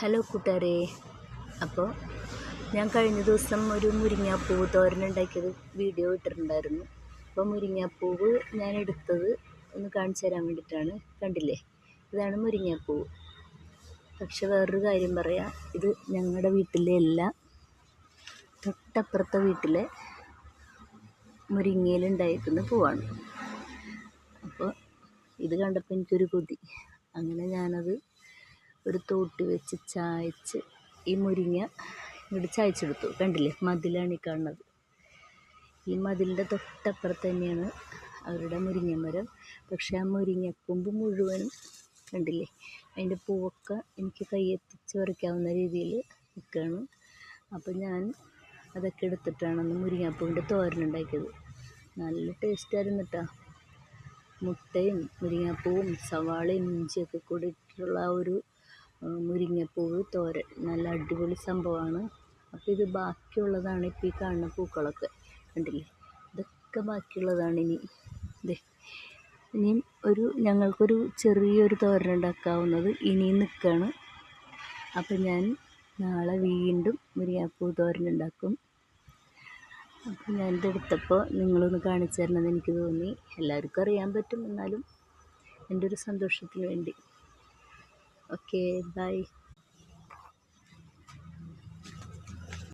Hello കൂട്ടുകാരെ. അപ്പോൾ ഞാൻ കഴിഞ്ഞ ദിവസം ഒരു മുരിങ്ങാപ്പൂവ് തോരനുണ്ടാക്കിയത് വീഡിയോ ഇട്ടിട്ടുണ്ടായിരുന്നു. അപ്പോൾ മുരിങ്ങാപ്പൂവ് ഞാൻ എടുത്തത് ഒന്ന് കാണിച്ചു തരാൻ വേണ്ടിയിട്ടാണ്. കണ്ടില്ലേ, ഇതാണ് മുരിങ്ങാപ്പൂവ്. പക്ഷെ വേറൊരു കാര്യം പറയാം, ഇത് ഞങ്ങളുടെ വീട്ടിലെ അല്ല, തൊട്ടപ്പുറത്തെ വീട്ടിലെ മുരിങ്ങയിലുണ്ടായിരിക്കുന്ന പൂവാണ്. അപ്പോൾ ഇത് കണ്ടപ്പോൾ എനിക്കൊരു കൊതി. അങ്ങനെ ഞാനത് ഒരു തോട്ടി വെച്ച് ചായച്ച് ഈ മുരിങ്ങ ഇങ്ങോട്ട് ചായച്ചെടുത്തു. കണ്ടില്ലേ, മതിലാണ് ഈ കാണുന്നത്. ഈ മതിലിൻ്റെ തൊട്ടപ്പുറത്ത് തന്നെയാണ് അവരുടെ മുരിങ്ങ മരം. പക്ഷേ ആ മുരിങ്ങക്കൊമ്പ് മുഴുവനും കണ്ടില്ലേ, അതിൻ്റെ പൂവൊക്കെ എനിക്ക് കൈയെത്തിച്ച് പറിക്കാവുന്ന രീതിയിൽ നിൽക്കുകയാണ്. അപ്പോൾ ഞാൻ അതൊക്കെ എടുത്തിട്ടാണ് അന്ന് മുരിങ്ങാപ്പൂവിൻ്റെ തോരനുണ്ടാക്കിയത്. നല്ല ടേസ്റ്റായിരുന്നു കേട്ടോ. മുട്ടയും മുരിങ്ങാപ്പൂവും സവാളയും ഇഞ്ചിയൊക്കെ കൂടി ഇട്ടിട്ടുള്ള ആ ഒരു മുരിങ്ങപ്പൂവ് തോരൻ നല്ല അടിപൊളി സംഭവമാണ്. അപ്പോൾ ഇത് ബാക്കിയുള്ളതാണ്. ഇപ്പോൾ ഈ കാണുന്ന പൂക്കളൊക്കെ കണ്ടില്ലേ, ഇതൊക്കെ ബാക്കിയുള്ളതാണ്. ഇനിയും ഞങ്ങൾക്കൊരു ചെറിയൊരു തോരൻ ഉണ്ടാക്കാവുന്നത് ഇനിയും നിൽക്കുകയാണ്. അപ്പോൾ ഞാൻ നാളെ വീണ്ടും മുരിങ്ങാപ്പൂ തോരൻ ഉണ്ടാക്കും. അപ്പോൾ ഞാനിതെടുത്തപ്പോൾ നിങ്ങളൊന്ന് കാണിച്ചു തരണമെന്ന് എനിക്ക് തോന്നി. എല്ലാവർക്കും അറിയാൻ പറ്റും, എന്നാലും എൻ്റെ ഒരു സന്തോഷത്തിന് വേണ്ടി. Okay, by.